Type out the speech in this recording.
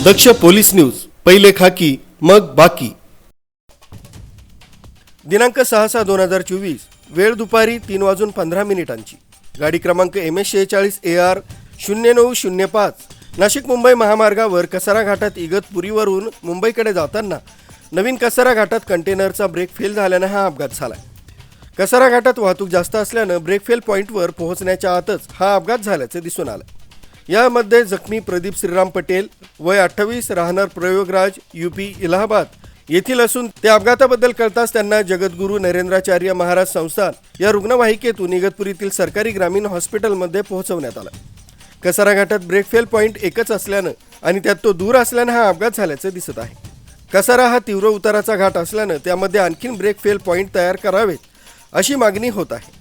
दक्ष police news, पहिले खाकी मग बाकी। दिनांक 6/6/2024, वेळ दुपारी 3:15 गाडी क्रमांक MS46 AR 0905 नाशिक मुंबई महामार्गावर कसारा घाटात इगतपुरीवरून मुंबईकडे जाताना नवीन कसारा घाटात कंटेनरचा ब्रेक फेल झाल्याने हा अपघात झाला। कसारा घाटात वाहतूक जास्त असल्याने ब्रेक फेल पॉइंटवर पोहोचण्याच्या आतच हा अपघात झाल्याचे दिसून आले। यामध्ये जखमी प्रदीप श्रीराम पटेल, वय 28, राहणार प्रयोगराज, UP इलाहाबाद येथील असून ते अपघाताबद्दल कळताच त्यांना जगद्गुरू नरेंद्राचार्य महाराज संस्थान या रुग्णवाहिकेतून इगतपुरीतील सरकारी ग्रामीण हॉस्पिटलमध्ये पोहोचवण्यात आलं। कसारा घाटात ब्रेक फेल पॉइंट एकच असल्याने आणि त्यात तो दूर असल्याने हा अपघात झाल्याचे दिसत आहे। कसारा हा तीव्र उताराचा घाट असल्याने त्यामध्ये आणखीन ब्रेक फेल पॉइंट तयार करावेत अशी मागणी होत आहे।